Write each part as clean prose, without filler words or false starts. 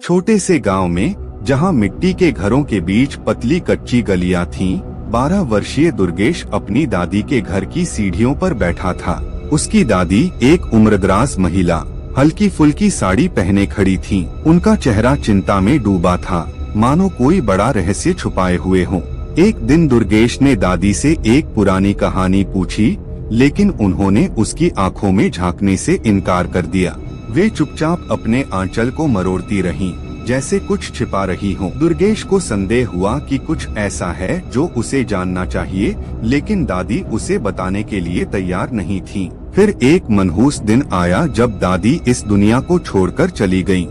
छोटे से गांव में, जहां मिट्टी के घरों के बीच पतली कच्ची गलियां थीं, 12 वर्षीय दुर्गेश अपनी दादी के घर की सीढ़ियों पर बैठा था। उसकी दादी एक उम्रदराज महिला, हल्की फुल्की साड़ी पहने खड़ी थीं। उनका चेहरा चिंता में डूबा था, मानो कोई बड़ा रहस्य छुपाए हुए हो। एक दिन दुर्गेश ने दादी से एक पुरानी कहानी पूछी, लेकिन उन्होंने उसकी आंखों में झांकने से इनकार कर दिया। वे चुपचाप अपने आंचल को मरोड़ती रहीं, जैसे कुछ छिपा रही हो। दुर्गेश को संदेह हुआ कि कुछ ऐसा है जो उसे जानना चाहिए, लेकिन दादी उसे बताने के लिए तैयार नहीं थी। फिर एक मनहूस दिन आया जब दादी इस दुनिया को छोड़कर चली गईं।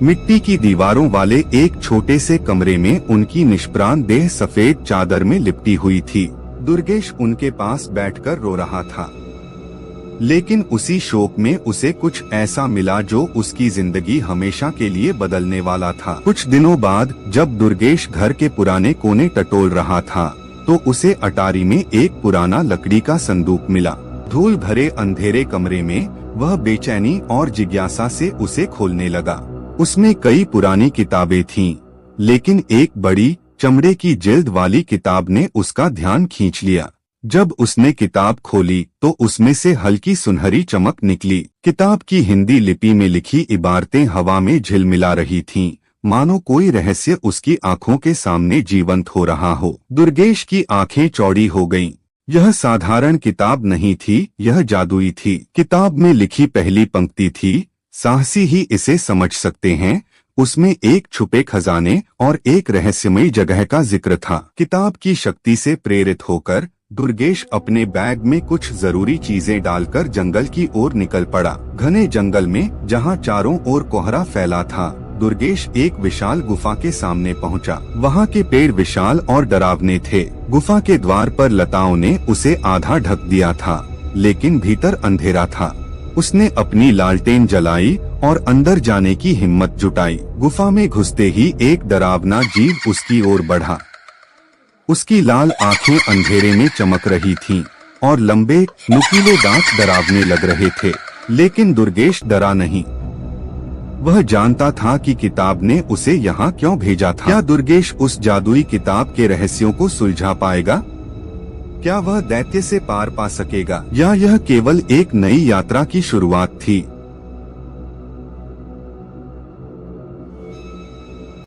मिट्टी की दीवारों वाले एक छोटे से कमरे में उनकी निष्प्राण देह सफेद चादर में लिपटी हुई थी। दुर्गेश उनके पास बैठकर रो रहा था, लेकिन उसी शोक में उसे कुछ ऐसा मिला जो उसकी जिंदगी हमेशा के लिए बदलने वाला था। कुछ दिनों बाद जब दुर्गेश घर के पुराने कोने टटोल रहा था, तो उसे अटारी में एक पुराना लकड़ी का संदूक मिला। धूल भरे अंधेरे कमरे में वह बेचैनी और जिज्ञासा से उसे खोलने लगा। उसमें कई पुरानी किताबें थीं, लेकिन एक बड़ी चमड़े की जिल्द वाली किताब ने उसका ध्यान खींच लिया। जब उसने किताब खोली तो उसमें से हल्की सुनहरी चमक निकली। किताब की हिंदी लिपि में लिखी इबारतें हवा में झिलमिला रही थीं, मानो कोई रहस्य उसकी आंखों के सामने जीवंत हो रहा हो। दुर्गेश की आंखें चौड़ी हो गईं। यह साधारण किताब नहीं थी, यह जादुई थी। किताब में लिखी पहली पंक्ति थी, साहसी ही इसे समझ सकते हैं। उसमें एक छुपे खजाने और एक रहस्यमयी जगह का जिक्र था। किताब की शक्ति से प्रेरित होकर दुर्गेश अपने बैग में कुछ जरूरी चीजें डालकर जंगल की ओर निकल पड़ा। घने जंगल में, जहां चारों ओर कोहरा फैला था, दुर्गेश एक विशाल गुफा के सामने पहुंचा। वहां के पेड़ विशाल और डरावने थे। गुफा के द्वार पर लताओं ने उसे आधा ढक दिया था, लेकिन भीतर अंधेरा था। उसने अपनी लालटेन जलाई और अंदर जाने की हिम्मत जुटाई। गुफा में घुसते ही एक डरावना जीव उसकी ओर बढ़ा। उसकी लाल आंखें अंधेरे में चमक रही थीं और लंबे नुकीले दांत डरावने लग रहे थे। लेकिन दुर्गेश डरा नहीं। वह जानता था कि किताब ने उसे यहाँ क्यों भेजा था। क्या दुर्गेश उस जादुई किताब के रहस्यों को सुलझा पाएगा? क्या वह दैत्य से पार पा सकेगा, या यह केवल एक नई यात्रा की शुरुआत थी?